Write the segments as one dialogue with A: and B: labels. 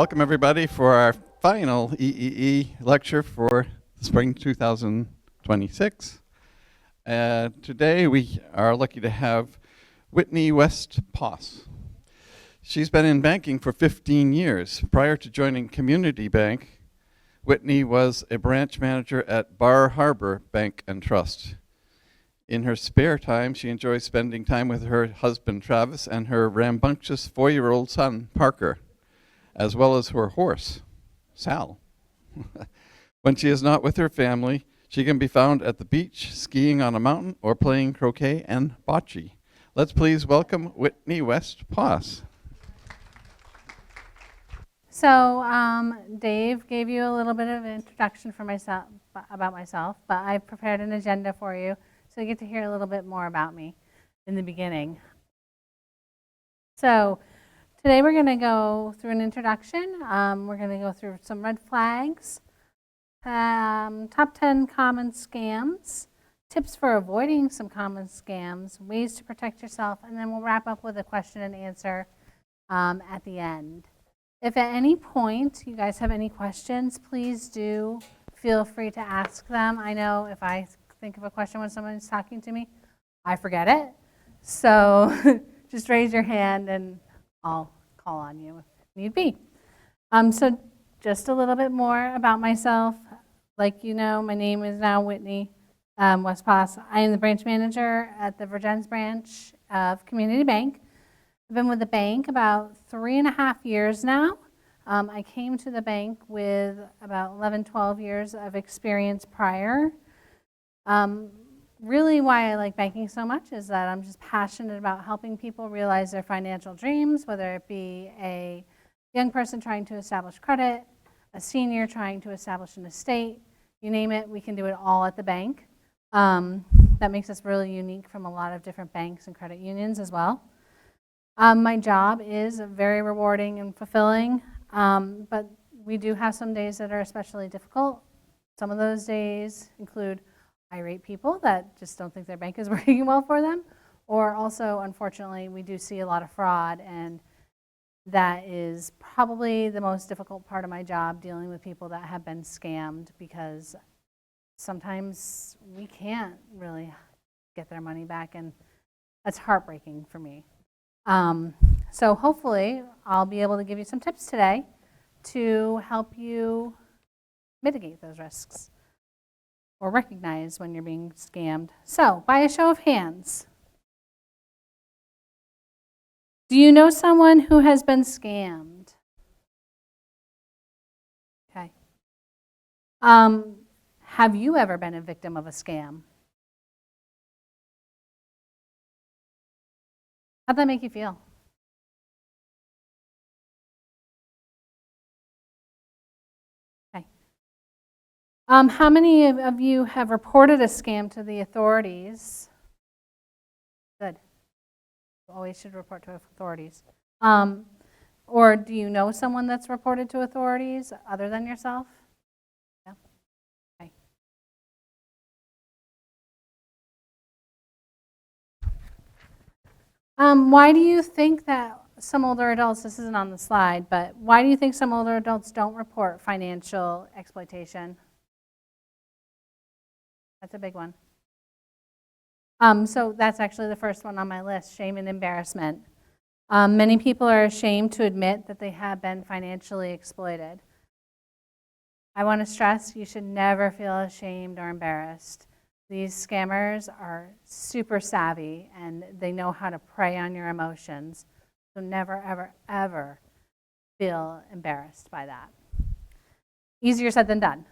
A: Welcome everybody for our final EEE lecture for spring 2026. Today we are lucky to have Whitney West Poss. She's been in banking for 15 years. Prior to joining Community Bank, Whitney was a branch manager at Bar Harbor Bank and Trust. In her spare time, she enjoys spending time with her husband Travis and her rambunctious 4-year-old son Parker, as well as her horse, Sal. When she is not with her family, she can be found at the beach, skiing on a mountain, or playing croquet and bocce. Let's please welcome Whitney West Poss.
B: So Dave gave you a little bit of an introduction about myself, but I've prepared an agenda for you, so you get to hear a little bit more about me in the beginning. So today we're going to go through an introduction. We're going to go through some red flags, top 10 common scams, tips for avoiding some common scams, ways to protect yourself, and then we'll wrap up with a question and answer at the end. If at any point you guys have any questions, please do feel free to ask them. I know if I think of a question when someone's talking to me, I forget it. So just raise your hand and I'll call on you if need be. So just a little bit more about myself. Like you know, my name is now Whitney West Poss. I am the branch manager at the Virgins branch of Community Bank. I've been with the bank about 3.5 years now. I came to the bank with about 11, 12 years of experience prior. Really why I like banking so much is that I'm just passionate about helping people realize their financial dreams, whether it be a young person trying to establish credit, a senior trying to establish an estate, you name it, we can do it all at the bank. That makes us really unique from a lot of different banks and credit unions as well. My job is very rewarding and fulfilling, but we do have some days that are especially difficult. Some of those days include irate people that just don't think their bank is working well for them, or also, unfortunately, we do see a lot of fraud, and that is probably the most difficult part of my job, dealing with people that have been scammed, because sometimes we can't really get their money back, and that's heartbreaking for me. So hopefully I'll be able to give you some tips today to help you mitigate those risks or recognize when you're being scammed. So by a show of hands, do you know someone who has been scammed? Okay. Have you ever been a victim of a scam? How'd that make you feel? Okay. How many of you have reported a scam to the authorities? Good. You always should report to authorities. Or do you know someone that's reported to authorities other than yourself? Yeah. Okay. Why do you think that some older adults, this isn't on the slide, but why do you think some older adults don't report financial exploitation? That's a big one. So that's actually the first one on my list, shame and embarrassment. Many people are ashamed to admit that they have been financially exploited. I want to stress you should never feel ashamed or embarrassed. These scammers are super savvy and they know how to prey on your emotions. So never, ever, ever feel embarrassed by that. Easier said than done.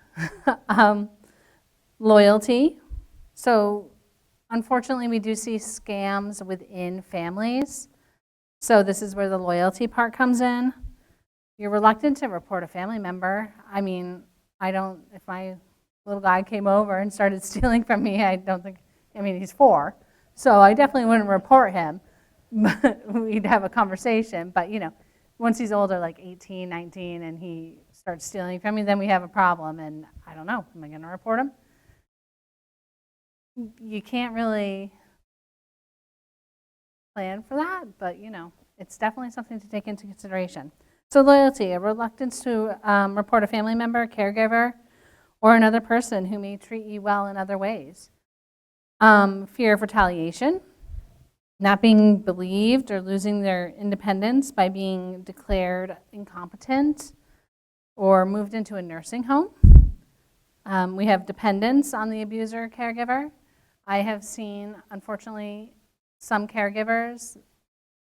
B: Loyalty. So unfortunately, we do see scams within families. So this is where the loyalty part comes in. You're reluctant to report a family member. I mean, if my little guy came over and started stealing from me, he's 4, so I definitely wouldn't report him. We'd have a conversation, but once he's older, like 18, 19, and he starts stealing from me, then we have a problem, and I don't know, am I going to report him? You can't really plan for that, but it's definitely something to take into consideration. So loyalty, a reluctance to report a family member, caregiver, or another person who may treat you well in other ways. Fear of retaliation, not being believed or losing their independence by being declared incompetent or moved into a nursing home. We have dependence on the abuser or caregiver. I have seen, unfortunately, some caregivers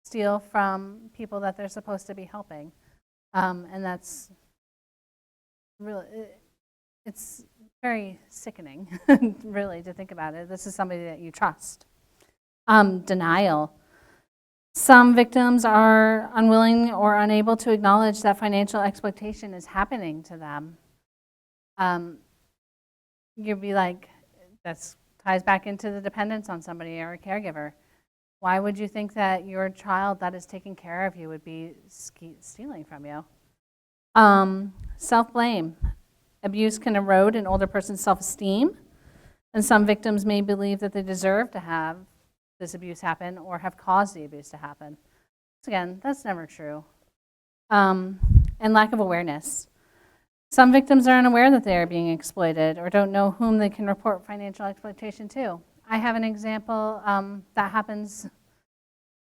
B: steal from people that they're supposed to be helping. And that's really, it's very sickening, really, to think about it. This is somebody that you trust. Denial. Some victims are unwilling or unable to acknowledge that financial exploitation is happening to them. You'd be like, that ties back into the dependence on somebody or a caregiver. Why would you think that your child that is taking care of you would be stealing from you? Self-blame. Abuse can erode an older person's self-esteem, and some victims may believe that they deserve to have this abuse happen or have caused the abuse to happen. So again, that's never true. And lack of awareness. Some victims are unaware that they are being exploited or don't know whom they can report financial exploitation to. I have an example that happens.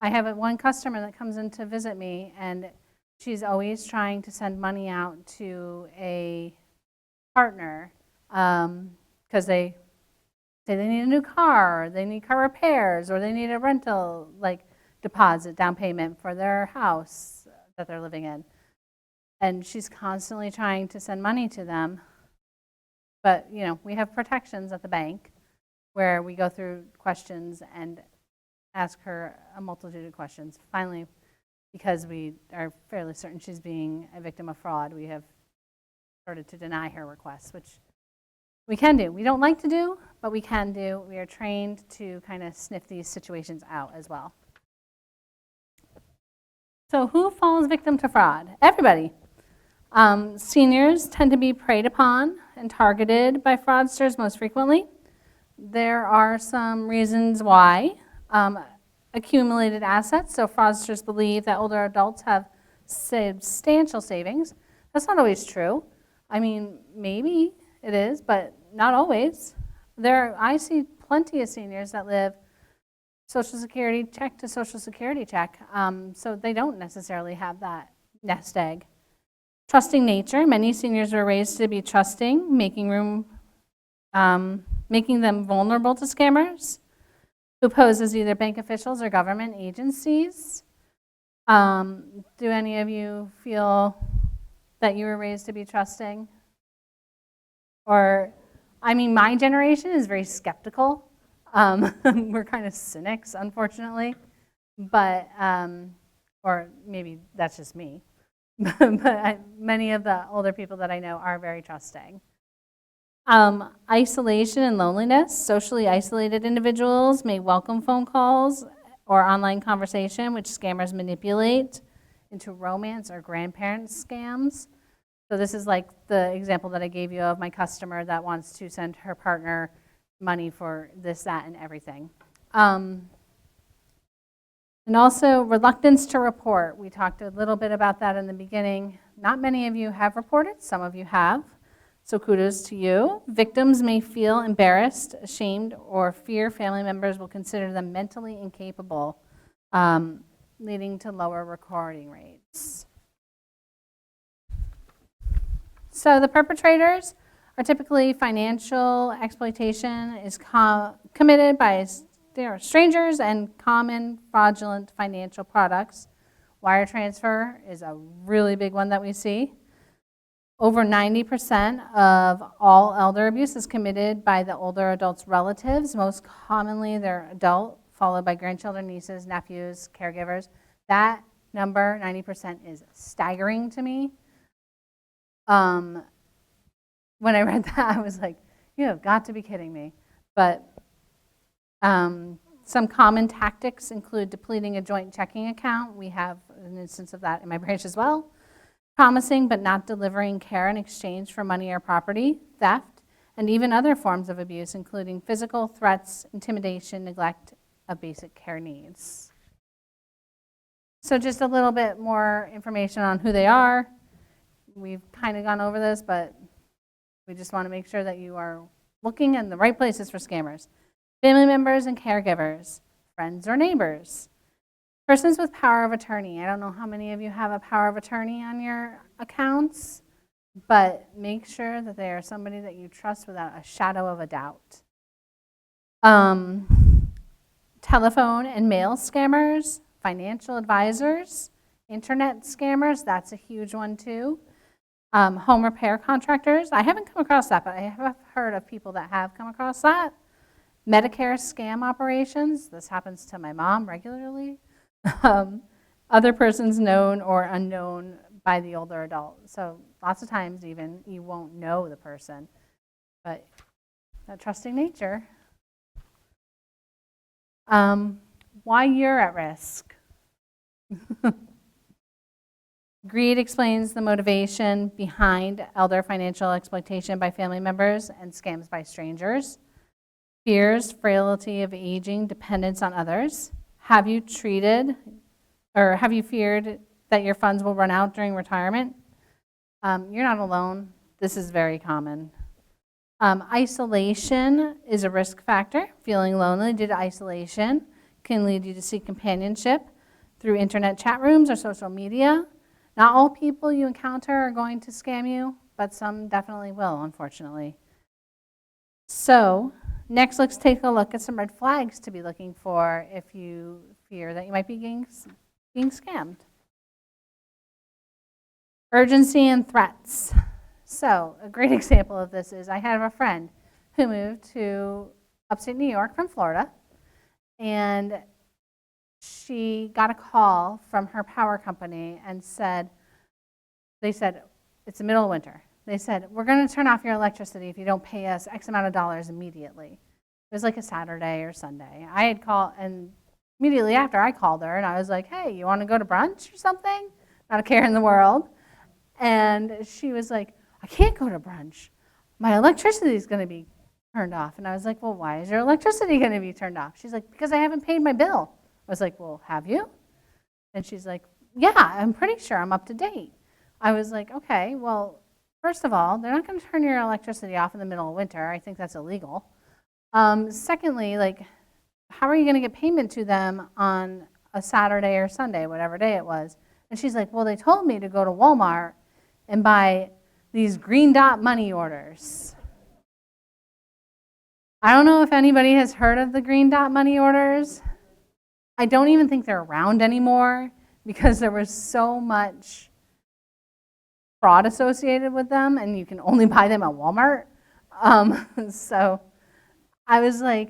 B: I have one customer that comes in to visit me, and she's always trying to send money out to a partner because they say they need a new car, or they need car repairs, or they need a rental deposit down payment for their house that they're living in. And she's constantly trying to send money to them. But, you know, we have protections at the bank where we go through questions and ask her a multitude of questions. Finally, because we are fairly certain she's being a victim of fraud, we have started to deny her requests, which we can do. We don't like to do, but we can do. We are trained to kind of sniff these situations out as well. So who falls victim to fraud? Everybody. Seniors tend to be preyed upon and targeted by fraudsters most frequently. There are some reasons why. Accumulated assets, so fraudsters believe that older adults have substantial savings. That's not always true. I mean, maybe it is, but not always. I see plenty of seniors that live Social Security check to Social Security check, so they don't necessarily have that nest egg. Trusting nature. Many seniors are raised to be trusting, making them vulnerable to scammers who pose as either bank officials or government agencies. Do any of you feel that you were raised to be trusting? Or, I mean, my generation is very skeptical. We're kind of cynics, unfortunately. But, or maybe that's just me. But many of the older people that I know are very trusting. Isolation and loneliness. Socially isolated individuals may welcome phone calls or online conversation, which scammers manipulate into romance or grandparent scams. So this is like the example that I gave you of my customer that wants to send her partner money for this, that, and everything. And also reluctance to report. We talked a little bit about that in the beginning. Not many of you have reported, some of you have. So kudos to you. Victims may feel embarrassed, ashamed, or fear family members will consider them mentally incapable, leading to lower recording rates. So the perpetrators are typically financial exploitation is committed by strangers and common fraudulent financial products. Wire transfer is a really big one that we see. Over 90% of all elder abuse is committed by the older adult's relatives. Most commonly, they're adult, followed by grandchildren, nieces, nephews, caregivers. That number, 90%, is staggering to me. When I read that, I was like, you have got to be kidding me. But some common tactics include depleting a joint checking account. We have an instance of that in my branch as well. Promising but not delivering care in exchange for money or property, theft, and even other forms of abuse, including physical threats, intimidation, neglect of basic care needs. So just a little bit more information on who they are. We've kind of gone over this, but we just want to make sure that you are looking in the right places for scammers. Family members and caregivers, friends or neighbors. Persons with power of attorney. I don't know how many of you have a power of attorney on your accounts, but make sure that they are somebody that you trust without a shadow of a doubt. Telephone and mail scammers, financial advisors, internet scammers, that's a huge one too. Home repair contractors, I haven't come across that, but I have heard of people that have come across that. Medicare scam operations, this happens to my mom regularly. Other persons known or unknown by the older adult. So lots of times even you won't know the person, but that trusting nature. Why you're at risk. Greed explains the motivation behind elder financial exploitation by family members and scams by strangers. Fears, frailty of aging, dependence on others. Have you feared that your funds will run out during retirement? You're not alone. This is very common. Isolation is a risk factor. Feeling lonely due to isolation can lead you to seek companionship through internet chat rooms or social media. Not all people you encounter are going to scam you, but some definitely will, unfortunately. So next, let's take a look at some red flags to be looking for if you fear that you might be being scammed. Urgency and threats. So a great example of this is I have a friend who moved to upstate New York from Florida, and she got a call from her power company and they said, it's the middle of winter. They said, we're going to turn off your electricity if you don't pay us X amount of dollars immediately. It was like a Saturday or Sunday. I had called, and immediately after I called her and I was like, hey, you want to go to brunch or something? Not a care in the world. And she was like, I can't go to brunch. My electricity is going to be turned off. And I was like, well, why is your electricity going to be turned off? She's like, because I haven't paid my bill. I was like, well, have you? And she's like, yeah, I'm pretty sure I'm up to date. I was like, okay, well, first of all, they're not going to turn your electricity off in the middle of winter. I think that's illegal. Secondly, like, how are you going to get payment to them on a Saturday or Sunday, whatever day it was? And she's like, well, they told me to go to Walmart and buy these green dot money orders. I don't know if anybody has heard of the green dot money orders. I don't even think they're around anymore because there was so much fraud associated with them, and you can only buy them at Walmart. So I was like,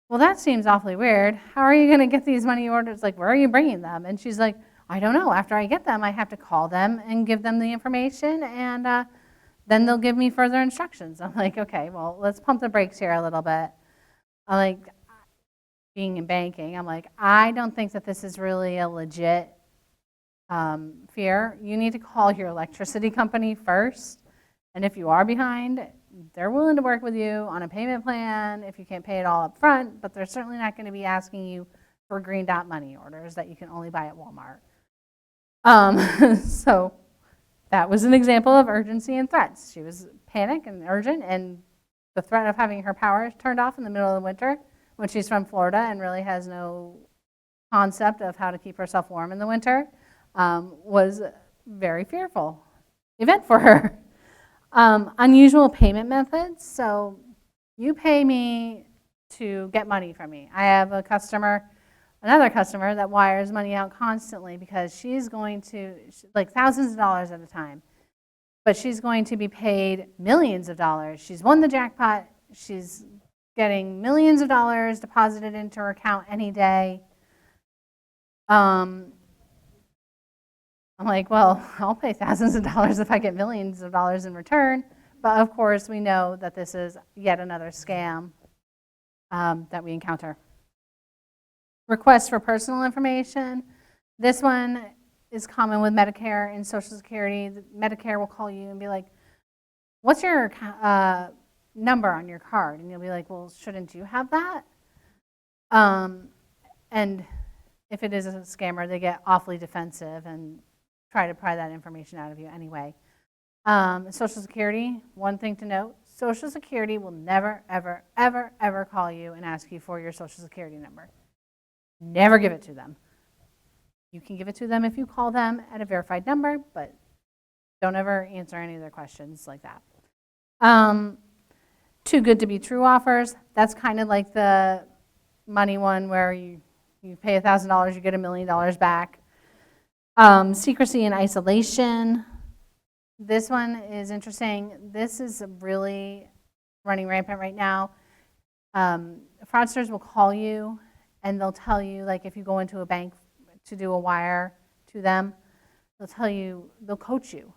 B: well, that seems awfully weird. How are you going to get these money orders? Like, where are you bringing them? And she's like, I don't know. After I get them, I have to call them and give them the information, and then they'll give me further instructions. I'm like, okay, well, let's pump the brakes here a little bit. I'm like, being in banking, I'm like, I don't think that this is really a legit fear. You need to call your electricity company first, and if you are behind, they're willing to work with you on a payment plan if you can't pay it all up front, but they're certainly not going to be asking you for green dot money orders that you can only buy at Walmart. So that was an example of urgency and threats. She was panicked and urgent, and the threat of having her power turned off in the middle of the winter when she's from Florida and really has no concept of how to keep herself warm in the winter was a very fearful event for her. Unusual payment methods. So you pay me to get money from me. I have another customer that wires money out constantly because she's going to, like, thousands of dollars at a time, but she's going to be paid millions of dollars. She's won the jackpot. She's getting millions of dollars deposited into her account any day. I'm like, well, I'll pay thousands of dollars if I get millions of dollars in return. But of course, we know that this is yet another scam that we encounter. Requests for personal information. This one is common with Medicare and Social Security. Medicare will call you and be like, what's your number on your card? And you'll be like, well, shouldn't you have that? And if it is a scammer, they get awfully defensive and try to pry that information out of you anyway. Social Security, one thing to note, Social Security will never, ever, ever, ever call you and ask you for your Social Security number. Never give it to them. You can give it to them if you call them at a verified number, but don't ever answer any of their questions like that. Too good to be true offers. That's kind of like the money one where you pay $1,000, you get $1 million back. Secrecy and isolation. This one is interesting. This is really running rampant right now. Fraudsters will call you and they'll tell you, like if you go into a bank to do a wire to them, they'll tell you, they'll coach you.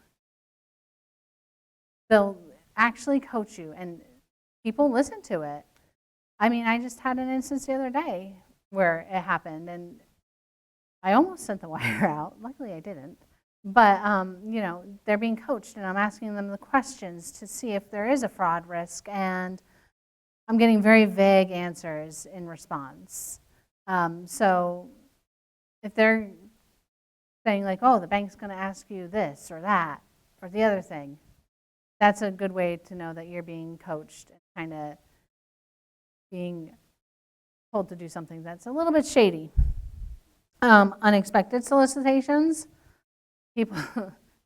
B: They'll actually coach you, and people listen to it. I mean, I just had an instance the other day where it happened, and I almost sent the wire out. Luckily, I didn't. But, you know, they're being coached, and I'm asking them the questions to see if there is a fraud risk, and I'm getting very vague answers in response. So if they're saying like, oh, the bank's going to ask you this or that or the other thing, that's a good way to know that you're being coached and kind of being told to do something that's a little bit shady. Unexpected solicitations. People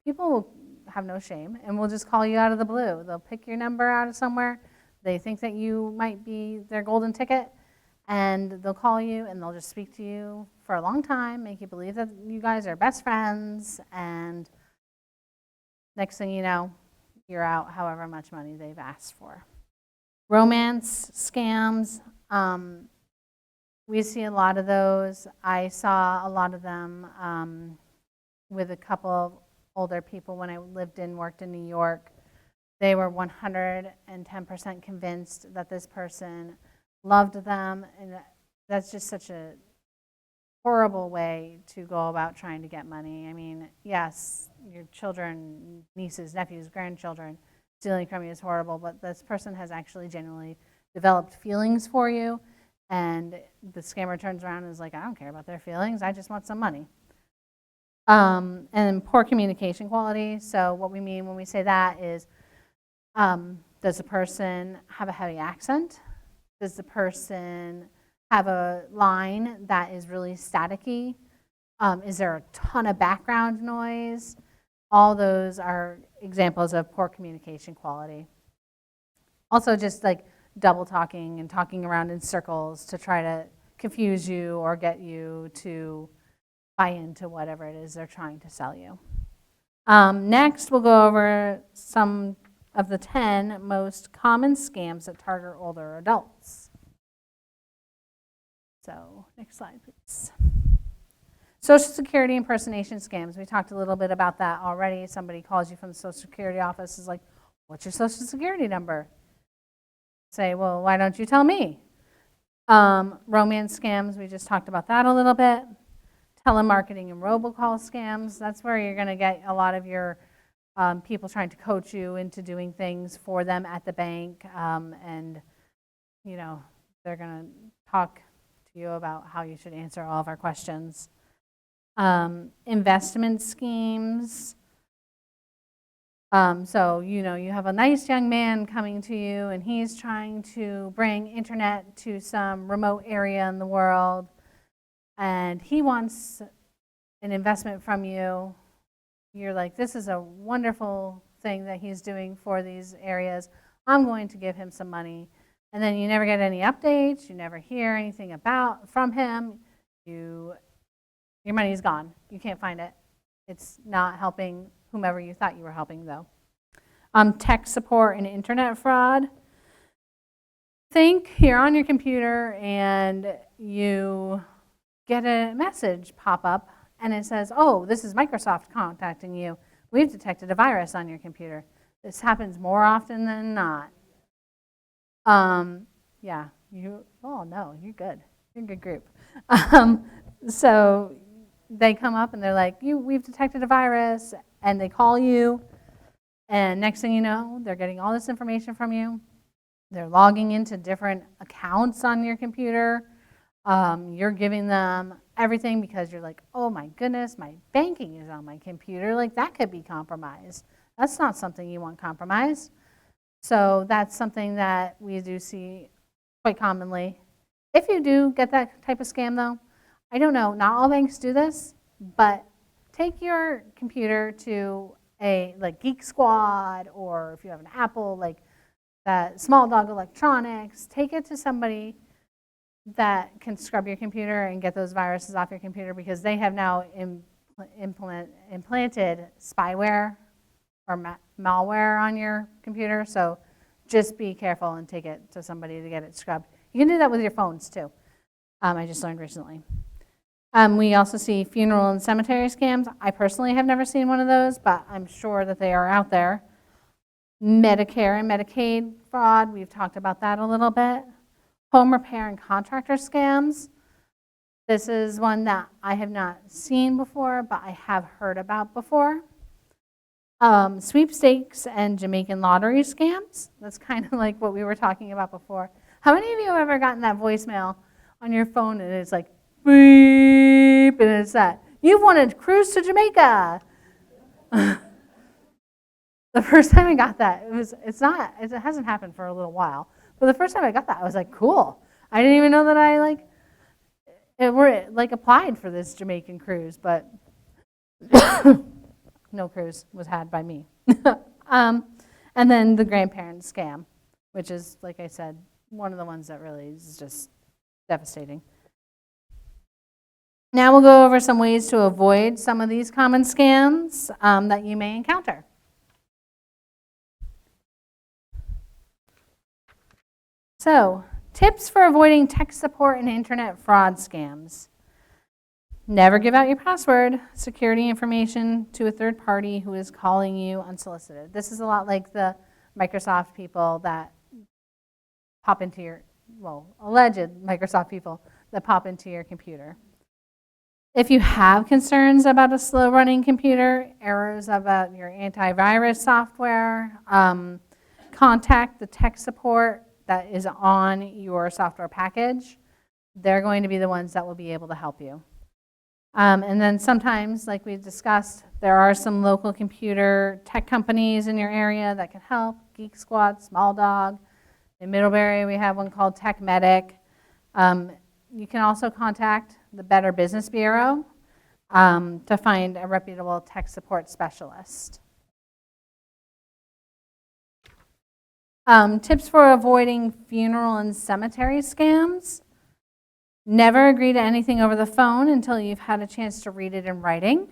B: will have no shame and will just call you out of the blue. They'll pick your number out of somewhere. They think that you might be their golden ticket, and they'll call you and they'll just speak to you for a long time, make you believe that you guys are best friends, and next thing you know, you're out however much money they've asked for. Romance scams. We see a lot of those. I saw a lot of them with a couple of older people when I worked in New York. They were 110% convinced that this person loved them, and that's just such a horrible way to go about trying to get money. I mean, yes, your children, nieces, nephews, grandchildren, stealing from you is horrible, but this person has actually genuinely developed feelings for you, and the scammer turns around and is like, I don't care about their feelings, I just want some money. And poor communication quality. So what we mean when we say that is, does the person have a heavy accent? Does the person have a line that is really staticky? Is there a ton of background noise? All those are examples of poor communication quality. Also just like double talking and talking around in circles to try to confuse you or get you to buy into whatever it is they're trying to sell you. Next, we'll go over some of the 10 most common scams that target older adults. So, next slide, please. Social Security impersonation scams. We talked a little bit about that already. Somebody calls you from the Social Security office, is like, what's your Social Security number? Say, well, why don't you tell me? Romance scams, we just talked about that a little bit. Telemarketing and robocall scams, that's where you're going to get a lot of your people trying to coach you into doing things for them at the bank, and you know, they're going to talk to you about how you should answer all of our questions. Investment schemes. So, you know, you have a nice young man coming to you and he's trying to bring internet to some remote area in the world, and he wants an investment from you. You're like, this is a wonderful thing that he's doing for these areas. I'm going to give him some money. And then you never get any updates. You never hear anything from him. Your money's gone. You can't find it. It's not helping whomever you thought you were helping, though. Tech support and internet fraud. Think you're on your computer and you get a message pop up and it says, oh, this is Microsoft contacting you. We've detected a virus on your computer. This happens more often than not. Yeah, oh no, you're good. You're a good group. So they come up and they're like, we've detected a virus, and they call you, and next thing you know, they're getting all this information from you. They're logging into different accounts on your computer. You're giving them everything because you're like, oh my goodness, my banking is on my computer. Like that could be compromised. That's not something you want compromised. So that's something that we do see quite commonly. If you do get that type of scam though, I don't know, not all banks do this, but take your computer to a like Geek Squad, or if you have an Apple, like that Small Dog Electronics, take it to somebody that can scrub your computer and get those viruses off your computer, because they have now implanted spyware or malware on your computer. So just be careful and take it to somebody to get it scrubbed. You can do that with your phones too. I just learned recently. We also see funeral and cemetery scams. I personally have never seen one of those, but I'm sure that they are out there. Medicare and Medicaid fraud, we've talked about that a little bit. Home repair and contractor scams. This is one that I have not seen before, but I have heard about before. Sweepstakes and Jamaican lottery scams. That's kind of like what we were talking about before. How many of you have ever gotten that voicemail on your phone and it's like, beep, and it's that, you've won a cruise to Jamaica. The first time I got that, it hasn't happened for a little while, but the first time I got that, I was like, cool. I didn't even know that I applied for this Jamaican cruise, but no cruise was had by me. And then the grandparent scam, which is, like I said, one of the ones that really is just devastating. Now we'll go over some ways to avoid some of these common scams that you may encounter. So, tips for avoiding tech support and internet fraud scams. Never give out your password, security information to a third party who is calling you unsolicited. This is a lot like the Microsoft people that pop into your, alleged Microsoft people that pop into your computer. If you have concerns about a slow running computer, errors about your antivirus software, contact the tech support that is on your software package. They're going to be the ones that will be able to help you. And then sometimes, like we discussed, there are some local computer tech companies in your area that can help. Geek Squad, Small Dog. In Middlebury, we have one called Tech Medic. You can also contact the Better Business Bureau to find a reputable tech support specialist. Tips for avoiding funeral and cemetery scams. Never agree to anything over the phone until you've had a chance to read it in writing.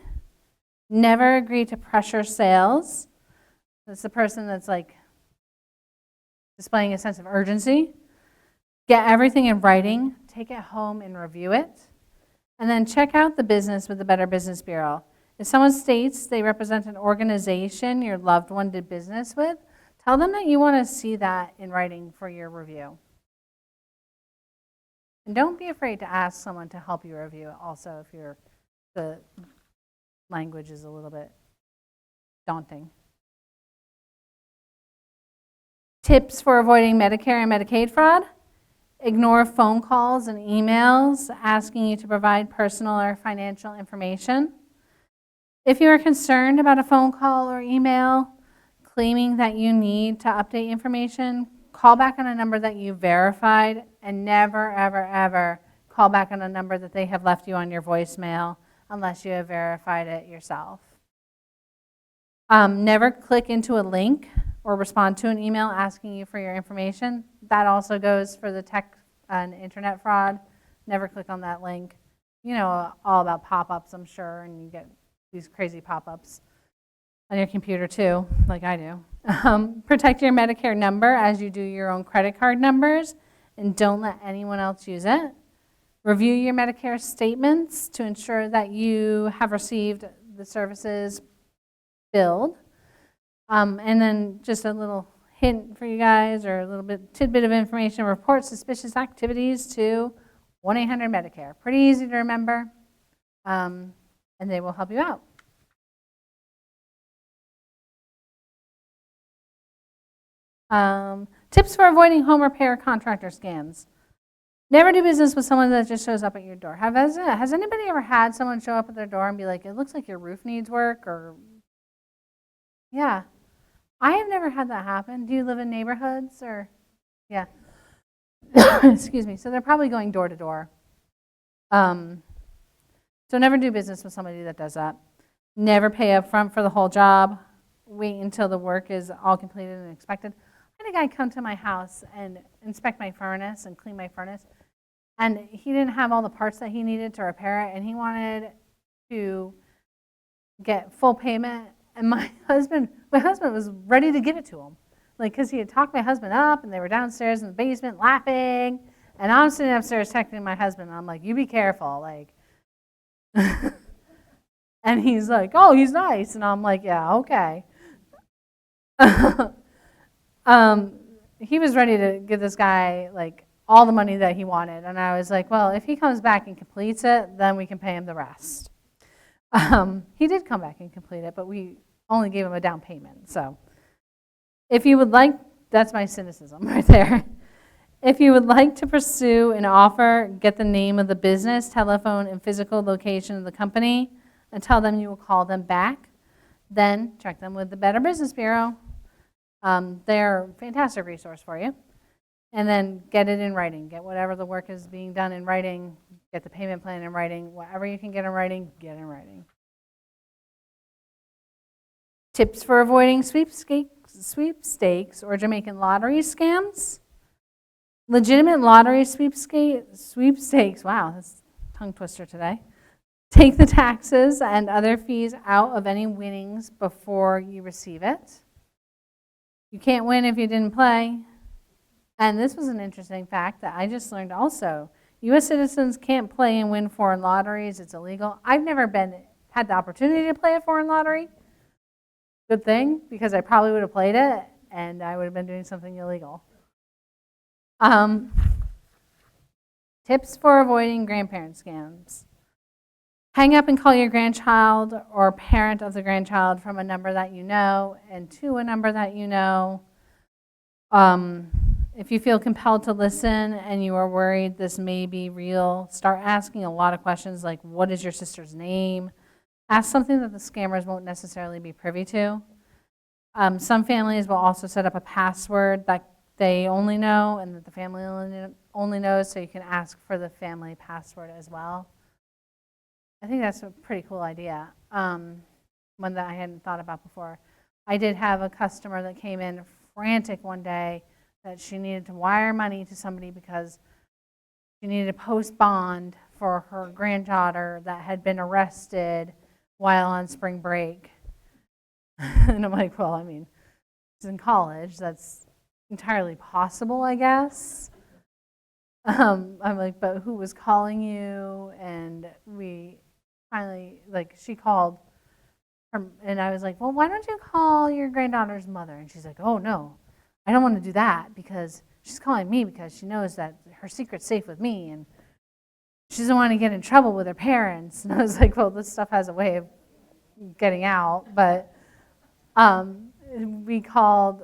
B: Never agree to pressure sales. That's the person that's like displaying a sense of urgency. Get everything in writing, take it home and review it. And then check out the business with the Better Business Bureau. If someone states they represent an organization your loved one did business with, tell them that you want to see that in writing for your review. And don't be afraid to ask someone to help you review it also if the language is a little bit daunting. Tips for avoiding Medicare and Medicaid fraud. Ignore phone calls and emails asking you to provide personal or financial information. If you are concerned about a phone call or email claiming that you need to update information, call back on a number that you verified, and never, ever, ever call back on a number that they have left you on your voicemail unless you have verified it yourself. Never click into a link or respond to an email asking you for your information. That also goes for the tech and internet fraud. Never click on that link. You know all about pop-ups, I'm sure, and you get these crazy pop-ups on your computer too, like I do. Protect your Medicare number as you do your own credit card numbers, and don't let anyone else use it. Review your Medicare statements to ensure that you have received the services billed. And then just a little hint for you guys, or a little tidbit of information: report suspicious activities to 1-800-MEDICARE. Pretty easy to remember, and they will help you out. Tips for avoiding home repair contractor scams. Never do business with someone that just shows up at your door. Has anybody ever had someone show up at their door and be like, it looks like your roof needs work, or, yeah. I have never had that happen. Do you live in neighborhoods, or, yeah. Excuse me. So they're probably going door to door. So never do business with somebody that does that. Never pay up front for the whole job. Wait until the work is all completed and expected. I had a guy come to my house and inspect my furnace and clean my furnace, and he didn't have all the parts that he needed to repair it, and he wanted to get full payment, and my husband was ready to give it to him, like, because he had talked my husband up, and they were downstairs in the basement laughing, and I'm sitting upstairs texting my husband, and I'm like, you be careful, like. And he's like, oh, he's nice, and I'm like, yeah, okay. He was ready to give this guy like all the money that he wanted, and I was like, well, if he comes back and completes it, then we can pay him the rest. He did come back and complete it, but we only gave him a down payment. So if you would like, that's my cynicism right there. If you would like to pursue an offer, get the name of the business, telephone, and physical location of the company, and tell them you will call them back. Then check them with the Better Business Bureau. They're a fantastic resource for you. And then get it in writing. Get whatever the work is being done in writing. Get the payment plan in writing. Whatever you can get in writing, get in writing. Tips for avoiding sweepstakes or Jamaican lottery scams. Legitimate lottery sweepstakes, wow, that's a tongue twister today. Take the taxes and other fees out of any winnings before you receive it. You can't win if you didn't play. And this was an interesting fact that I just learned also. U.S. citizens can't play and win foreign lotteries. It's illegal. I've never had the opportunity to play a foreign lottery. Good thing, because I probably would have played it, and I would have been doing something illegal. Tips for avoiding grandparent scams. Hang up and call your grandchild or parent of the grandchild from a number that you know and to a number that you know. If you feel compelled to listen and you are worried this may be real, start asking a lot of questions like, what is your sister's name? Ask something that the scammers won't necessarily be privy to. Some families will also set up a password that they only know and that the family only knows, so you can ask for the family password as well. I think that's a pretty cool idea, one that I hadn't thought about before. I did have a customer that came in frantic one day that she needed to wire money to somebody because she needed to post bond for her granddaughter that had been arrested while on spring break. And I'm like, well, I mean, she's in college. That's entirely possible, I guess. I'm like, but who was calling you? And we finally, like, she called her, and I was like, well, why don't you call your granddaughter's mother? And she's like, oh, no, I don't want to do that because she's calling me because she knows that her secret's safe with me, and she doesn't want to get in trouble with her parents. And I was like, well, this stuff has a way of getting out. But we called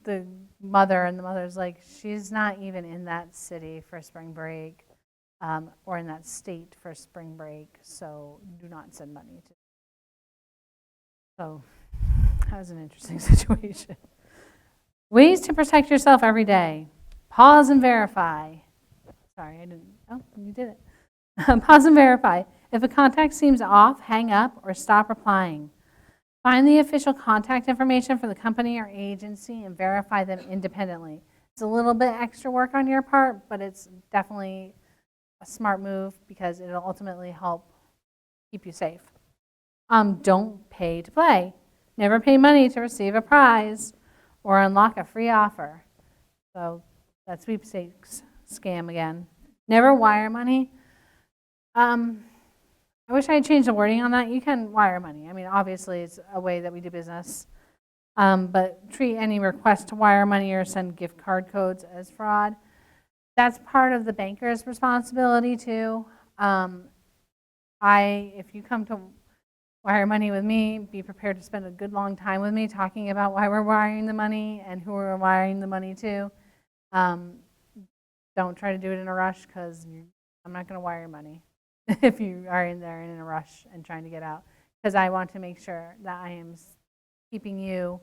B: the mother, and the mother's like, she's not even in that city for spring break or in that state for spring break, so do not send money to. So that was an interesting situation. Ways to protect yourself every day. Pause and verify. Sorry, I didn't. Oh, you did it. Pause and verify. If a contact seems off, hang up or stop replying. Find the official contact information for the company or agency and verify them independently. It's a little bit extra work on your part, but it's definitely a smart move because it'll ultimately help keep you safe. Don't pay to play. Never pay money to receive a prize or unlock a free offer. So that sweepstakes scam again. Never wire money. I wish I had changed the wording on that. You can wire money. I mean, obviously, it's a way that we do business. But treat any request to wire money or send gift card codes as fraud. That's part of the banker's responsibility, too. If you come to wire money with me, be prepared to spend a good long time with me talking about why we're wiring the money and who we're wiring the money to. Don't try to do it in a rush because I'm not going to wire money if you are in there in a rush and trying to get out, because I want to make sure that I am keeping you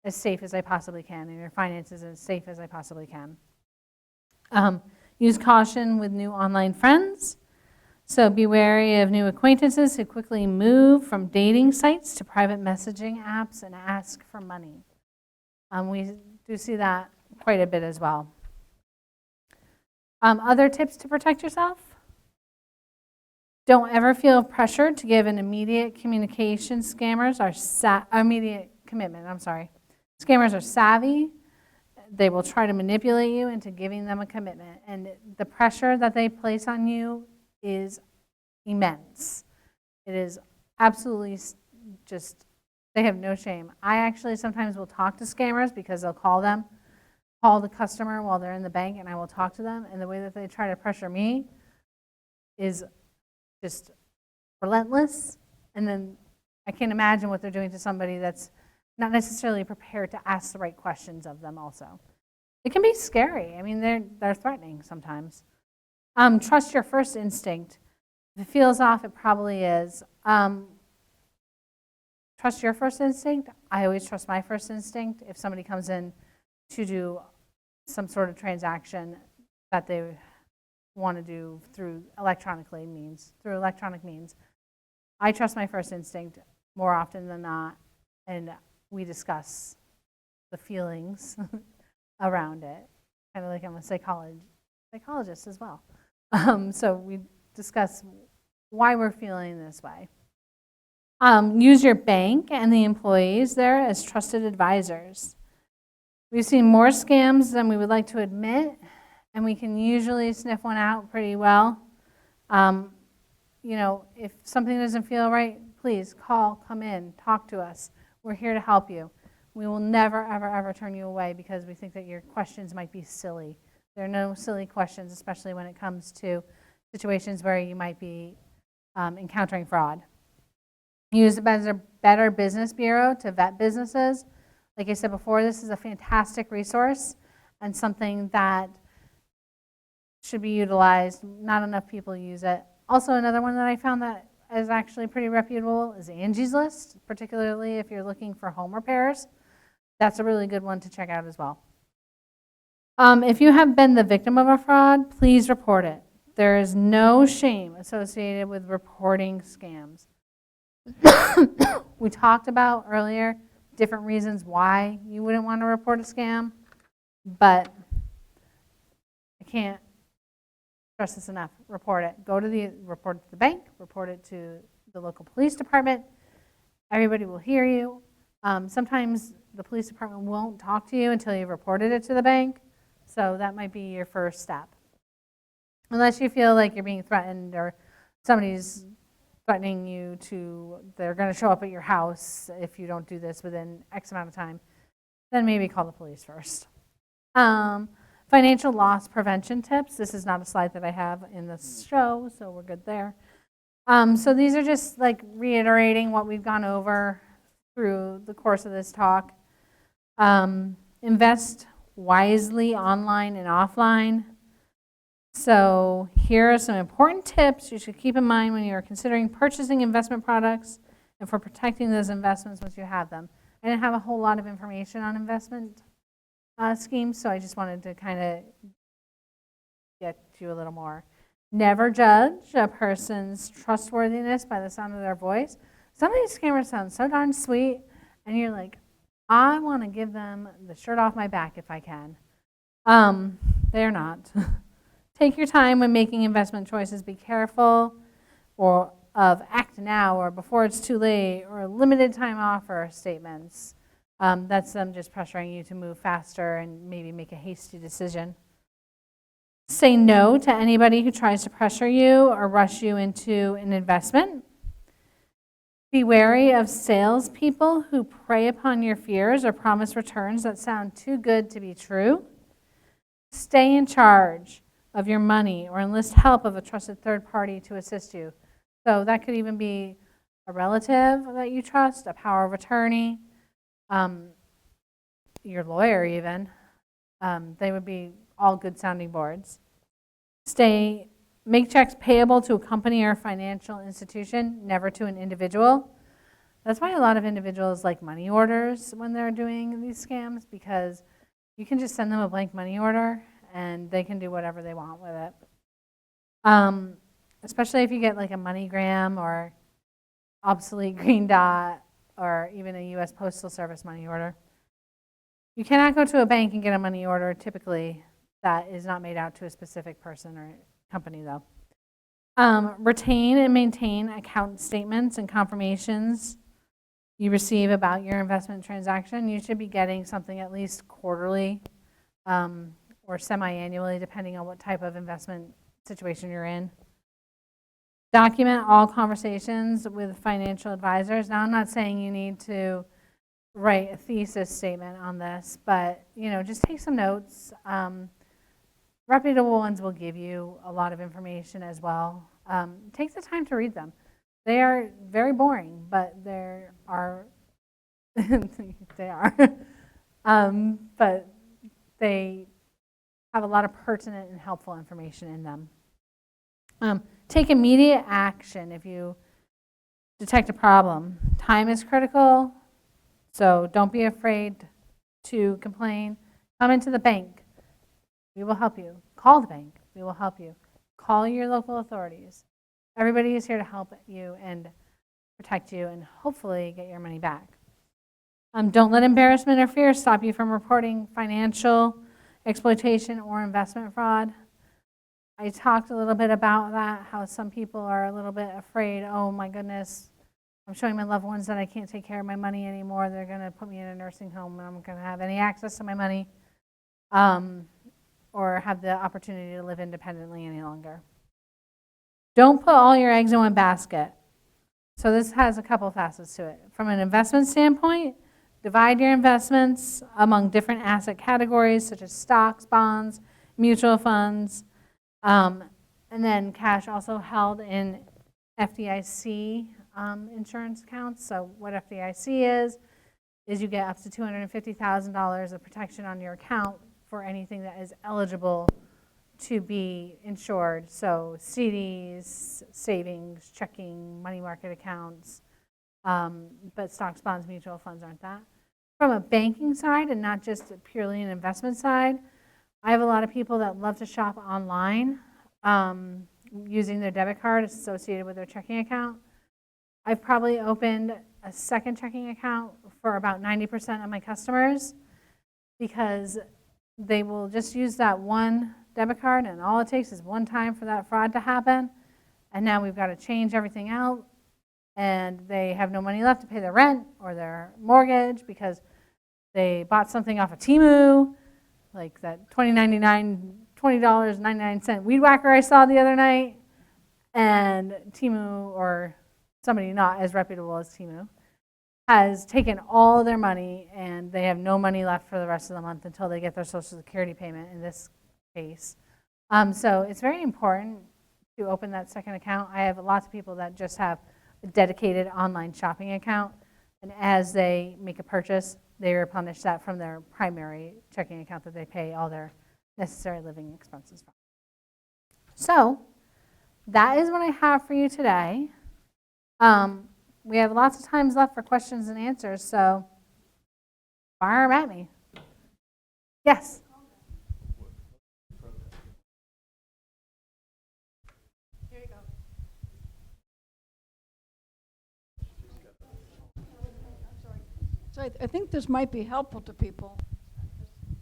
B: as safe as I possibly can and your finances as safe as I possibly can. Use caution with new online friends. So be wary of new acquaintances who quickly move from dating sites to private messaging apps and ask for money. We do see that quite a bit as well. Other tips to protect yourself? Don't ever feel pressured to give an immediate communication. Scammers are immediate commitment. I'm sorry. Scammers are savvy. They will try to manipulate you into giving them a commitment, and the pressure that they place on you is immense. It is absolutely just, they have no shame. I actually sometimes will talk to scammers because they'll call the customer while they're in the bank, and I will talk to them, and the way that they try to pressure me is just relentless. And then I can't imagine what they're doing to somebody that's not necessarily prepared to ask the right questions of them also. It can be scary. I mean, they're threatening sometimes. Trust your first instinct. If it feels off, it probably is. Trust your first instinct. I always trust my first instinct. If somebody comes in to do some sort of transaction that they want to do through electronic means, I trust my first instinct more often than not, and we discuss the feelings around it, kind of like I'm a psychologist as well. So we discuss why we're feeling this way. Use your bank and the employees there as trusted advisors. We've seen more scams than we would like to admit, and we can usually sniff one out pretty well. You know, if something doesn't feel right, please call, come in, talk to us. We're here to help you. We will never, ever, ever turn you away because we think that your questions might be silly. There are no silly questions, especially when it comes to situations where you might be encountering fraud. Use the Better Business Bureau to vet businesses. Like I said before, this is a fantastic resource and something that should be utilized. Not enough people use it. Also, another one that I found that is actually pretty reputable is Angie's List, particularly if you're looking for home repairs. That's a really good one to check out as well. If you have been the victim of a fraud, please report it. There is no shame associated with reporting scams. We talked about earlier different reasons why you wouldn't want to report a scam, but I can't stress this enough. Report it. Report it to the bank, report it to the local police department. Everybody will hear you. Sometimes the police department won't talk to you until you've reported it to the bank, so that might be your first step. Unless you feel like you're being threatened or somebody's threatening you they're going to show up at your house if you don't do this within X amount of time, then maybe call the police first. Financial loss prevention tips. This is not a slide that I have in this show, so we're good there. So these are just like reiterating what we've gone over through the course of this talk. Invest wisely online and offline. So here are some important tips you should keep in mind when you are considering purchasing investment products and for protecting those investments once you have them. I didn't have a whole lot of information on investment schemes, so I just wanted to kind of get you a little more. Never judge a person's trustworthiness by the sound of their voice. Some of these scammers sound so darn sweet, and you're like, I want to give them the shirt off my back if I can. They're not. Take your time when making investment choices. Be careful of act now or before it's too late or limited time offer statements. That's them just pressuring you to move faster and maybe make a hasty decision. Say no to anybody who tries to pressure you or rush you into an investment. Be wary of salespeople who prey upon your fears or promise returns that sound too good to be true. Stay in charge of your money or enlist help of a trusted third party to assist you. So that could even be a relative that you trust, a power of attorney, your lawyer even. They would be all good sounding boards. Make checks payable to a company or financial institution, never to an individual. That's why a lot of individuals like money orders when they're doing these scams, because you can just send them a blank money order and they can do whatever they want with it. Especially if you get like a MoneyGram or obsolete Green Dot or even a US Postal Service money order. You cannot go to a bank and get a money order typically that is not made out to a specific person or company though. Retain and maintain account statements and confirmations you receive about your investment transaction. You should be getting something at least quarterly or semi-annually, depending on what type of investment situation you're in. Document all conversations with financial advisors. Now, I'm not saying you need to write a thesis statement on this, but just take some notes. Reputable ones will give you a lot of information as well. Take the time to read them. They are very boring, but they are but they have a lot of pertinent and helpful information in them. Take immediate action if you detect a problem. Time is critical, so don't be afraid to complain. Come into the bank. We will help you. Call the bank. We will help you. Call your local authorities. Everybody is here to help you and protect you and hopefully get your money back. Don't let embarrassment or fear stop you from reporting financial exploitation or investment fraud. I talked a little bit about that, how some people are a little bit afraid, oh my goodness, I'm showing my loved ones that I can't take care of my money anymore. They're going to put me in a nursing home and I'm not going to have any access to my money or have the opportunity to live independently any longer. Don't put all your eggs in one basket. So this has a couple facets to it. From an investment standpoint, divide your investments among different asset categories such as stocks, bonds, mutual funds, and then cash also held in FDIC insurance accounts. So what FDIC is you get up to $250,000 of protection on your account for anything that is eligible to be insured. So CDs, savings, checking, money market accounts, but stocks, bonds, mutual funds aren't that. From a banking side and not just purely an investment side, I have a lot of people that love to shop online using their debit card associated with their checking account. I've probably opened a second checking account for about 90% of my customers because they will just use that one debit card and all it takes is one time for that fraud to happen. And now we've got to change everything out and they have no money left to pay their rent or their mortgage because they bought something off of Temu, like that $20.99 weed whacker I saw the other night. And Temu, or somebody not as reputable as Temu, has taken all their money and they have no money left for the rest of the month until they get their Social Security payment in this case. So it's very important to open that second account. I have lots of people that just have a dedicated online shopping account, and as they make a purchase, they replenish that from their primary checking account that they pay all their necessary living expenses from. So that is what I have for you today. We have lots of times left for questions and answers, so fire them at me. Yes? Here you go.
C: So I think this might be helpful to people.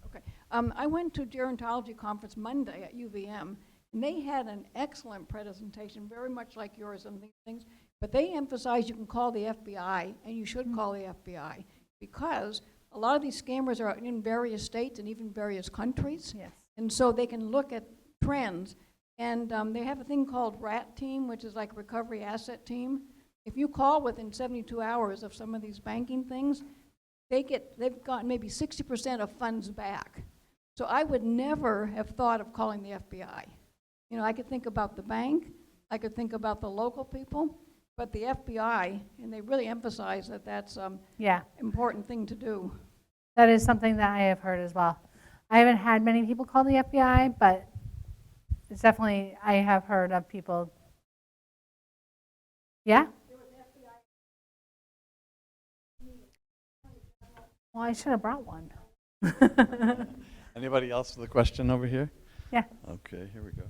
C: Okay. I went to a gerontology conference Monday at UVM, and they had an excellent presentation, very much like yours and these things, but they emphasized you can call the FBI, and you should call the FBI, because a lot of these scammers are in various states and even various countries.
B: Yes.
C: And so they can look at trends. And they have a thing called RAT team, which is like recovery asset team. If you call within 72 hours of some of these banking things, they've gotten maybe 60% of funds back. So I would never have thought of calling the FBI. I could think about the bank, I could think about the local people, but the FBI, and they really emphasize that that's important thing to do.
B: That is something that I have heard as well. I haven't had many people call the FBI, but it's definitely, I have heard of people. Yeah? Well, I should have brought one.
A: Anybody else with a question over here?
B: Yeah.
A: Okay, here we go.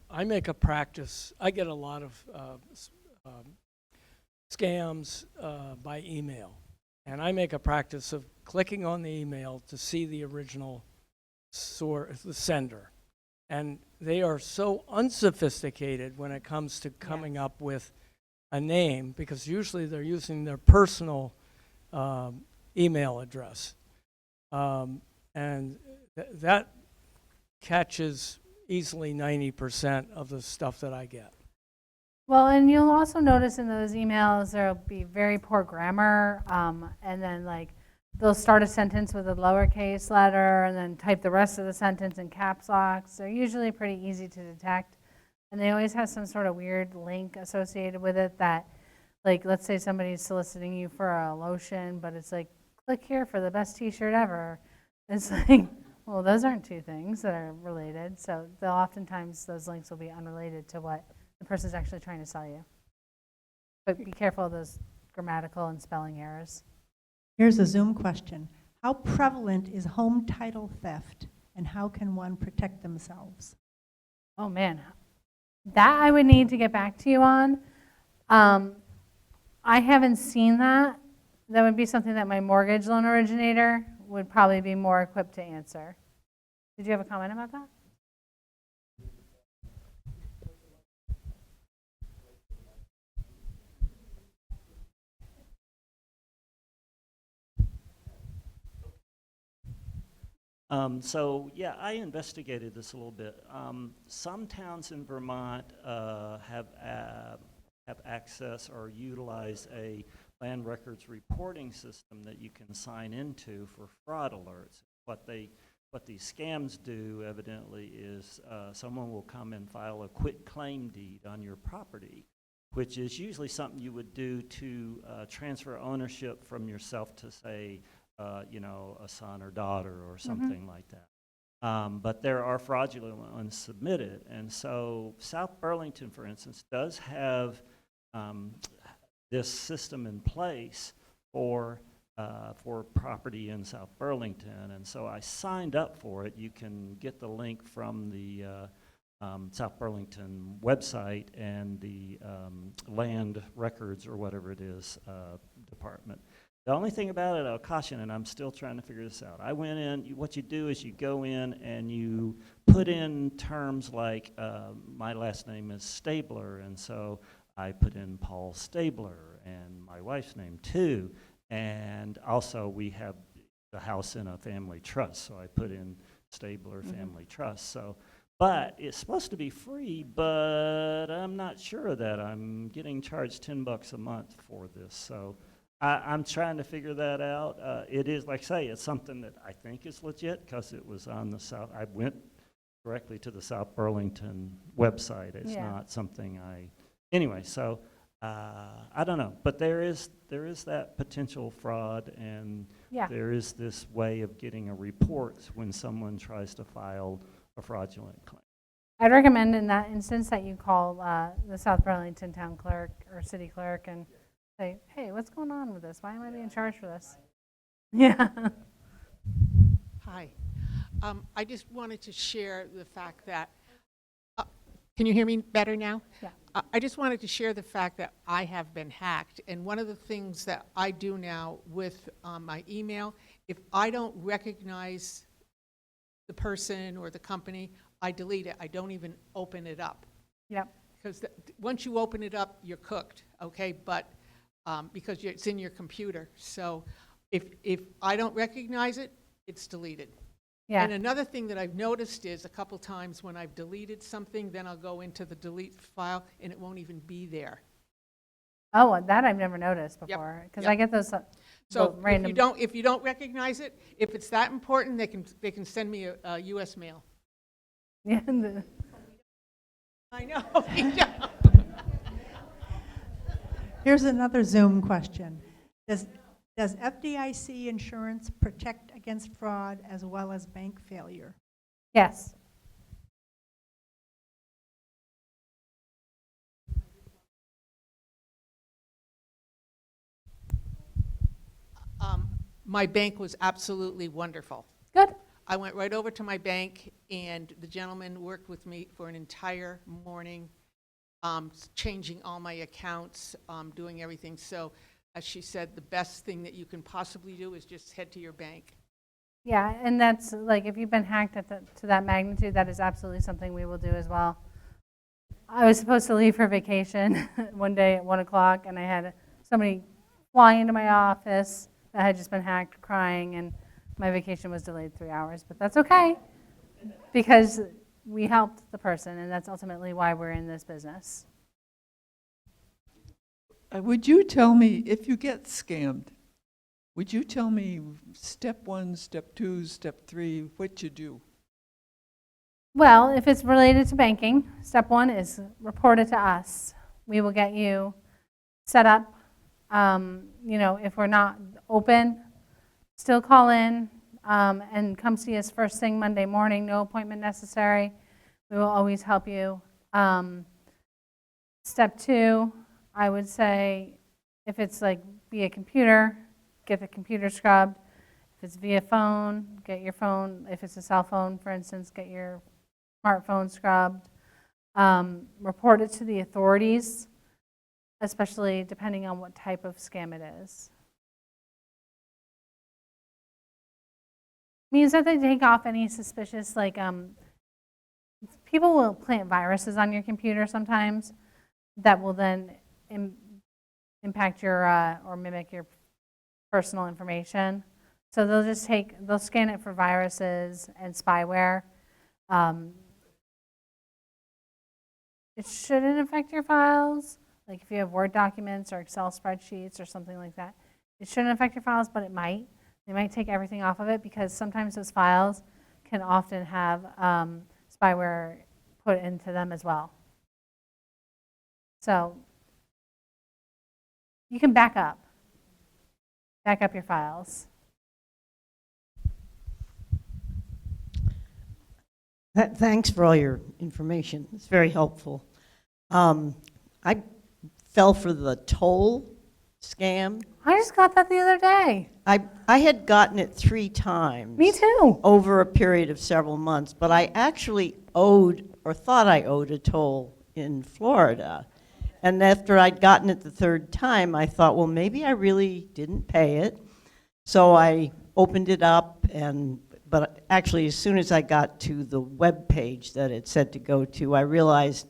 D: I make a practice, I get a lot of scams by email. And I make a practice of clicking on the email to see the original source, the sender. And they are so unsophisticated when it comes to coming up with a name, because usually they're using their personal email address. And that catches easily 90% of the stuff that I get.
B: Well, and you'll also notice in those emails there'll be very poor grammar, and then like they'll start a sentence with a lowercase letter and then type the rest of the sentence in caps locks. They're usually pretty easy to detect, and they always have some sort of weird link associated with it that, like, let's say somebody's soliciting you for a lotion, but it's like, click here for the best t-shirt ever. It's like, well, those aren't two things that are related, so they'll oftentimes those links will be unrelated to what the person's actually trying to sell you. But be careful of those grammatical and spelling errors.
E: Here's a Zoom question. How prevalent is home title theft, and how can one protect themselves?
B: Oh man, that I would need to get back to you on. I haven't seen that. That would be something that my mortgage loan originator would probably be more equipped to answer. Did you have a comment about that?
F: So yeah, I investigated this a little bit. Some towns in Vermont have access or utilize a land records reporting system that you can sign into for fraud alerts. What these scams do, evidently, is someone will come and file a quit claim deed on your property, which is usually something you would do to transfer ownership from yourself to, say, you know, a son or daughter or something like that. But there are fraudulent ones submitted. And so South Burlington, for instance, does have this system in place for property in South Burlington. And so I signed up for it. You can get the link from the South Burlington website and the land records or whatever it is department. The only thing about it, I'll caution, and I'm still trying to figure this out. I went in, what you do is you go in and you put in terms like, my last name is Stabler, and so I put in Paul Stabler, and my wife's name too, and also we have the house in a family trust, so I put in Stabler Family Trust. So, but it's supposed to be free, but I'm not sure of that. I'm getting charged $10 a month for this, so. I'm trying to figure that out. It is, like I say, it's something that I think is legit because it was on the South. I went directly to the South Burlington website. It's not something anyway, so I don't know. But there is that potential fraud, and there is this way of getting a report when someone tries to file a fraudulent claim.
B: I'd recommend in that instance that you call the South Burlington town clerk or city clerk and say, hey, what's going on with this? Why am I being charged for this? Yeah.
G: Hi. I just wanted to share the fact that, can you hear me better now?
B: Yeah.
G: I just wanted to share the fact that I have been hacked. And one of the things that I do now with my email, if I don't recognize the person or the company, I delete it. I don't even open it up.
B: Yep.
G: Because once you open it up, you're cooked, okay? But because it's in your computer. So if I don't recognize it, it's deleted.
B: Yeah.
G: And another thing that I've noticed is a couple times when I've deleted something, then I'll go into the delete file and it won't even be there.
B: Oh, that I've never noticed
G: Yep.
B: before because
G: Yep.
B: I get those
G: So
B: random.
G: if you don't recognize it, if it's that important, they can send me a U.S. mail.
B: Yeah.
G: I know. Yeah.
E: Here's another Zoom question. Does FDIC insurance protect against fraud as well as bank failure?
B: Yes.
G: My bank was absolutely wonderful.
B: Good.
G: I went right over to my bank, and the gentleman worked with me for an entire morning, changing all my accounts, doing everything. So, as she said, the best thing that you can possibly do is just head to your bank.
B: Yeah, and that's like if you've been hacked to that magnitude, that is absolutely something we will do as well. I was supposed to leave for vacation one day at 1 o'clock, and I had somebody fly into my office that had just been hacked crying, and my vacation was delayed 3 hours. But that's okay because we helped the person, and that's ultimately why we're in this business.
H: Would you tell me, if you get scammed, would you tell me step 1, step 2, step 3, what you do?
B: Well, if it's related to banking, step 1 is report it to us. We will get you set up. If we're not open, still call in and come see us first thing Monday morning. No appointment necessary. We will always help you. Step 2, I would say, if it's like via computer, get the computer scrubbed. If it's via phone, get your phone. If it's a cell phone, for instance, get your smartphone scrubbed. Report it to the authorities, especially depending on what type of scam it is. Means that they take off any suspicious, like, people will plant viruses on your computer sometimes that will then impact your, or mimic your personal information. So they'll scan it for viruses and spyware. It shouldn't affect your files. Like if you have Word documents or Excel spreadsheets or something like that, it shouldn't affect your files, but it might. They might take everything off of it because sometimes those files can often have spyware put into them as well. So you can back up your files.
I: Thanks for all your information. It's very helpful. I fell for the toll scam.
B: I just got that the other day.
I: I had gotten it 3 times.
B: Me too.
I: Over a period of several months, but I actually owed, or thought I owed, a toll in Florida. And after I'd gotten it the 3rd time, I thought, well, maybe I really didn't pay it. So I opened it up, but actually, as soon as I got to the web page that it said to go to, I realized,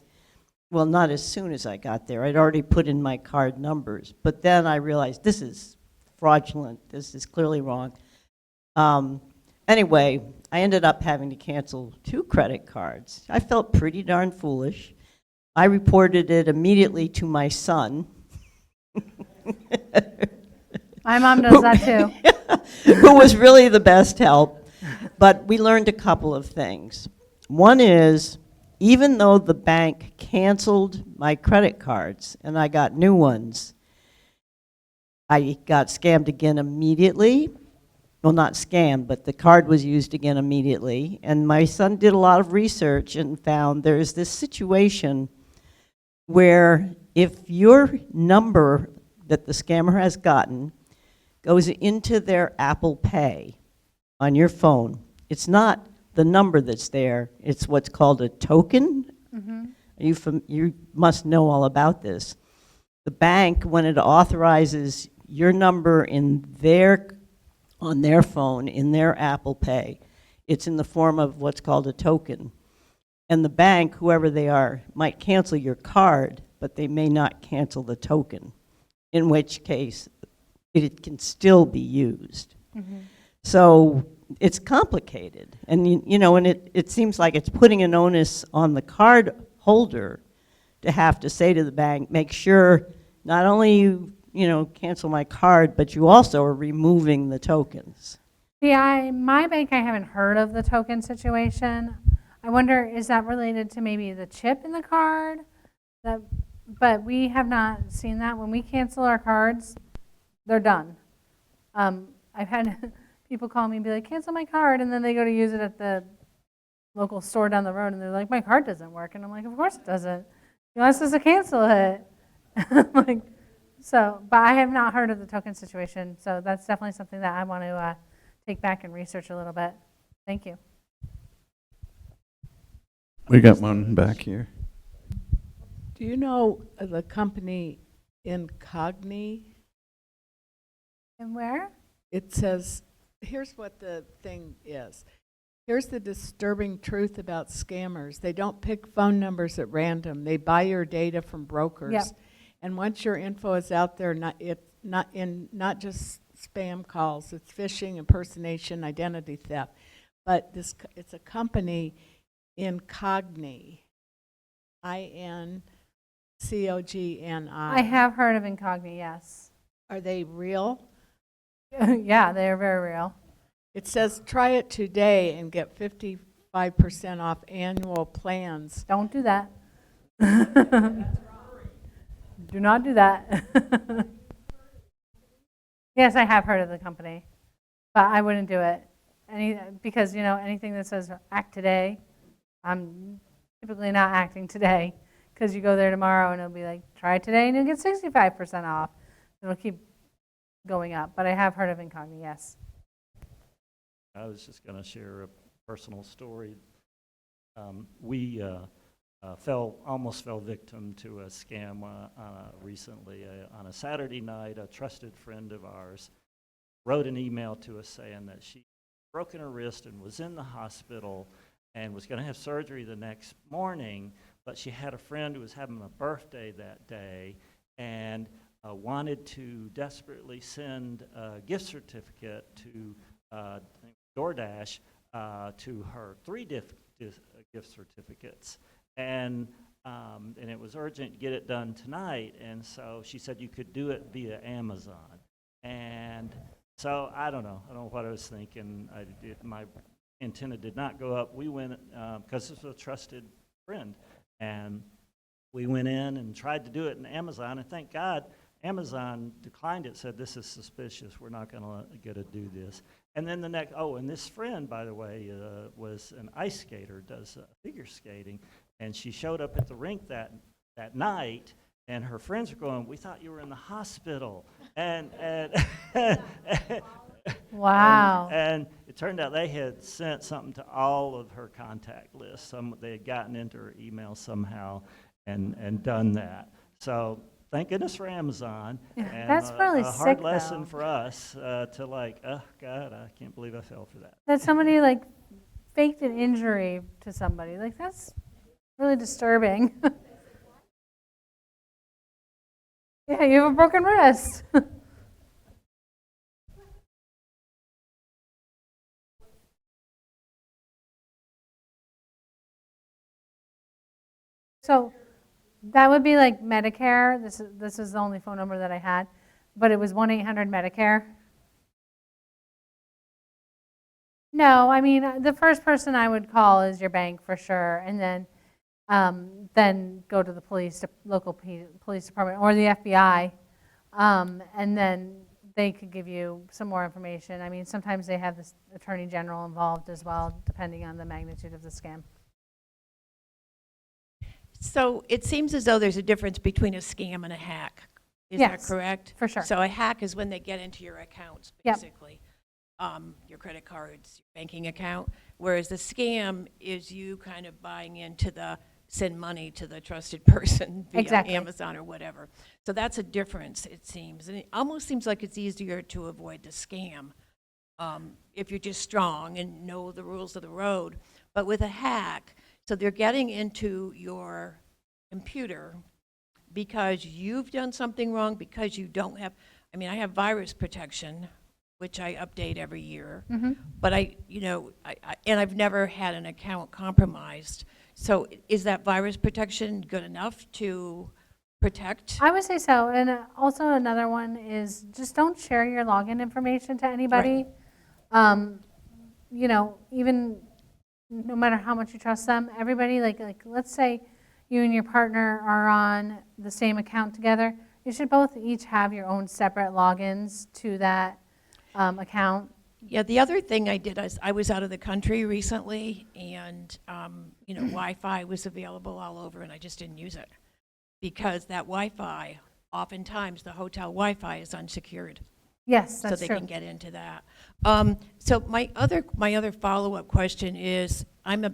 I: well, not as soon as I got there. I'd already put in my card numbers. But then I realized this is fraudulent. This is clearly wrong. Anyway, I ended up having to cancel 2 credit cards. I felt pretty darn foolish. I reported it immediately to my son.
B: My mom does that too.
I: Who was really the best help. But we learned a couple of things. One is, even though the bank canceled my credit cards and I got new ones, I got scammed again immediately. Well, not scammed, but the card was used again immediately. And my son did a lot of research and found there's this situation where if your number that the scammer has gotten goes into their Apple Pay on your phone, it's not the number that's there, it's what's called a token. Mm-hmm. You must know all about this. The bank, when it authorizes your number on their phone, in their Apple Pay, it's in the form of what's called a token. And the bank, whoever they are, might cancel your card, but they may not cancel the token, in which case it can still be used. Mm-hmm. So it's complicated. And, and it seems like it's putting an onus on the card holder to have to say to the bank, make sure not only you cancel my card, but you also are removing the tokens.
B: Yeah, my bank, I haven't heard of the token situation. I wonder, is that related to maybe the chip in the card? But we have not seen that. When we cancel our cards, they're done. I've had people call me and be like, cancel my card, and then they go to use it at the local store down the road, and they're like, my card doesn't work. And I'm like, of course it doesn't. You want us to cancel it. Like, so, but I have not heard of the token situation, so that's definitely something that I want to take back and research a little bit. Thank you.
A: We got one back here.
J: Do you know the company Incogni?
B: And where?
J: It says, here's what the thing is. Here's the disturbing truth about scammers. They don't pick phone numbers at random. They buy your data from brokers.
B: Yep.
J: And once your info is out there, not just spam calls, it's phishing, impersonation, identity theft. But it's a company, Incogni, Incogni.
B: I have heard of Incogni, yes.
J: Are they real?
B: Yeah, they are very real.
J: It says try it today and get 55% off annual plans.
B: Don't do that. Do not do that. Yes, I have heard of the company, but I wouldn't do it. Because, you know, anything that says act today, I'm typically not acting today, because you go there tomorrow and it'll be like, try it today and you'll get 65% off. It'll keep going up, but I have heard of Incogni, yes.
F: I was just going to share a personal story. We almost fell victim to a scam recently. On a Saturday night, a trusted friend of ours wrote an email to us saying that she broken her wrist and was in the hospital and was going to have surgery the next morning, but she had a friend who was having a birthday that day and wanted to desperately send a gift certificate to DoorDash to her 3 gift certificates. And it was urgent to get it done tonight, and so she said you could do it via Amazon. And so I don't know what I was thinking. My antenna did not go up. We went, because this was a trusted friend, and we went in and tried to do it in Amazon, and thank God Amazon declined it, said this is suspicious, we're not going to get to do this. And then the next, and this friend, by the way, was an ice skater, does figure skating, and she showed up at the rink that night, and her friends were going, we thought you were in the hospital. And
B: Wow.
F: And it turned out they had sent something to all of her contact list. They had gotten into her email somehow and done that. So thank goodness for Amazon. And
B: That's really
F: a
B: sick,
F: hard lesson
B: though.
F: for us to like, oh God, I can't believe I fell for that.
B: That somebody like faked an injury to somebody. Like, that's really disturbing. Yeah, you have a broken wrist. So that would be like Medicare. This is the only phone number that I had, but it was 1-800-Medicare. No, I mean, the first person I would call is your bank for sure, and then go to the local police department or the FBI, and then they could give you some more information. I mean, sometimes they have the attorney general involved as well, depending on the magnitude of the scam.
K: So it seems as though there's a difference between a scam and a hack. Is that
B: Yes,
K: correct?
B: for sure.
K: So a hack is when they get into your accounts,
B: Yep.
K: basically. Your credit cards, your banking account, whereas the scam is you kind of buying into the send money to the trusted person via
B: Exactly.
K: Amazon or whatever. So that's a difference, it seems. And it almost seems like it's easier to avoid the scam if you're just strong and know the rules of the road. But with a hack, so they're getting into your computer because you've done something wrong, because you don't have, I mean, I have virus protection, which I update every year, but and I've never had an account compromised. So is that virus protection good enough to protect?
B: I would say so. And also another one is just don't share your login information to anybody. Even no matter how much you trust them, everybody, like let's say you and your partner are on the same account together, you should both each have your own separate logins to that account.
K: Yeah, the other thing I did is I was out of the country recently, and Wi-Fi was available all over, and I just didn't use it because that Wi-Fi, oftentimes the hotel Wi-Fi is unsecured,
B: Yes,
K: so
B: that's
K: they
B: true.
K: can get into that. So my other follow-up question is, I'm a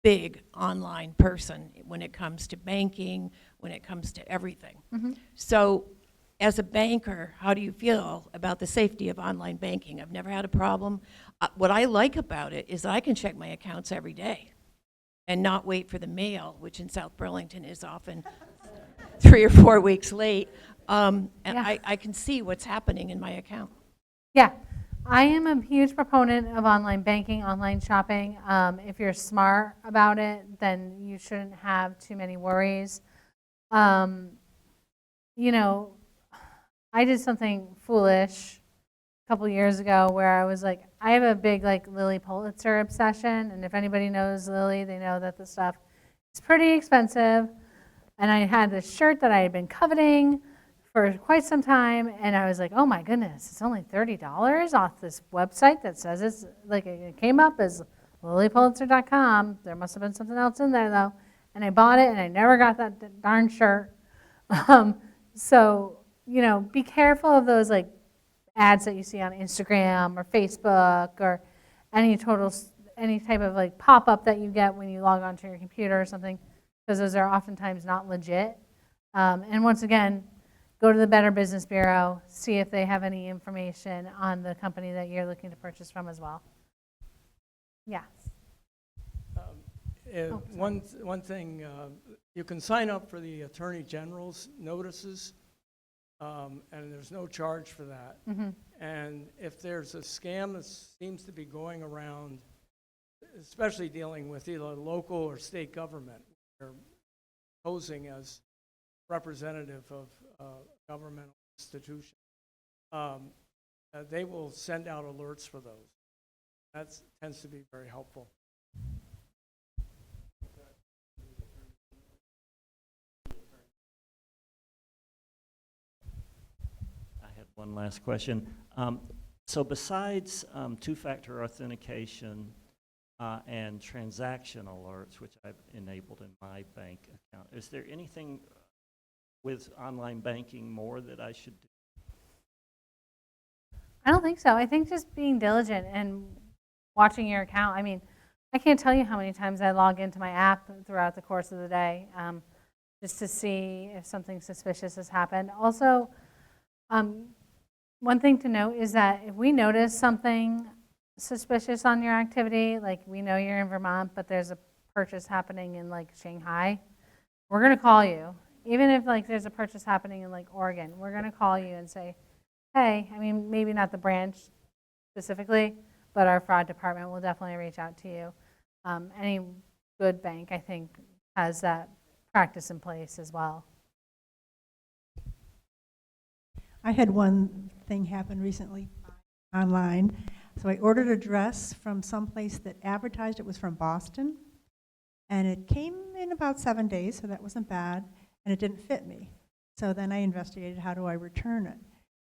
K: big online person when it comes to banking, when it comes to everything. So as a banker, how do you feel about the safety of online banking? I've never had a problem. What I like about it is I can check my accounts every day and not wait for the mail, which in South Burlington is often 3 or 4 weeks late. And
B: Yeah.
K: I can see what's happening in my account.
B: Yeah, I am a huge proponent of online banking, online shopping. If you're smart about it, then you shouldn't have too many worries. I did something foolish a couple years ago where I was like, I have a big Lilly Pulitzer obsession, and if anybody knows Lilly, they know that the stuff is pretty expensive. And I had this shirt that I had been coveting for quite some time, and I was like, oh my goodness, it's only $30 off this website that says it's it came up as lilypulitzer.com. There must have been something else in there though, and I bought it, and I never got that darn shirt. So be careful of those ads that you see on Instagram or Facebook or any type of pop-up that you get when you log onto your computer or something, because those are oftentimes not legit. And once again, go to the Better Business Bureau, see if they have any information on the company that you're looking to purchase from as well. Yeah.
D: One thing, you can sign up for the Attorney General's notices, and there's no charge for that. And if there's a scam that seems to be going around, especially dealing with either local or state government, they're posing as representative of a governmental institution, they will send out alerts for those. That tends to be very helpful.
F: I had one last question. So besides two-factor authentication and transaction alerts, which I've enabled in my bank account, is there anything with online banking more that I should do?
B: I don't think so. I think just being diligent and watching your account. I mean, I can't tell you how many times I log into my app throughout the course of the day just to see if something suspicious has happened. Also, one thing to note is that if we notice something suspicious on your activity, like we know you're in Vermont, but there's a purchase happening in Shanghai, we're going to call you. Even if there's a purchase happening in Oregon, we're going to call you and say, hey, I mean, maybe not the branch specifically, but our fraud department will definitely reach out to you. Any good bank, I think, has that practice in place as well.
E: I had one thing happen recently online. So I ordered a dress from someplace that advertised it was from Boston, and it came in about 7 days, so that wasn't bad, and it didn't fit me. So then I investigated, how do I return it?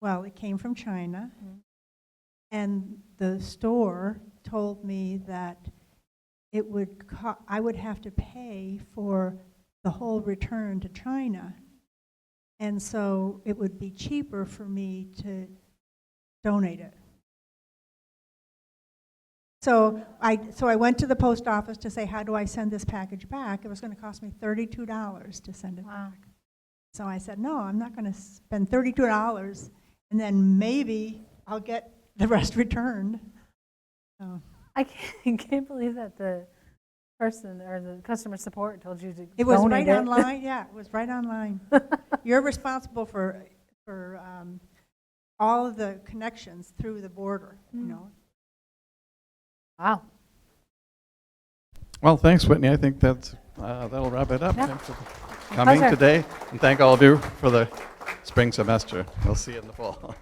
E: Well, it came from China, and the store told me that it would I would have to pay for the whole return to China, and so it would be cheaper for me to donate it. So I went to the post office to say, how do I send this package back? It was going to cost me $32 to send it back. So I said, no, I'm not going to spend $32, and then maybe I'll get the rest returned. So
B: I can't believe that the person or the customer support told you to
E: it was
B: donate
E: right online. Yeah, it was right online. You're responsible for all of the connections through the border, you know.
B: Wow.
A: Well, thanks, Whitney. I think that'll wrap it up.
B: Yeah.
A: Thanks for coming
B: Pleasure.
A: today, and thank all of you for the spring semester. We'll see you in the fall.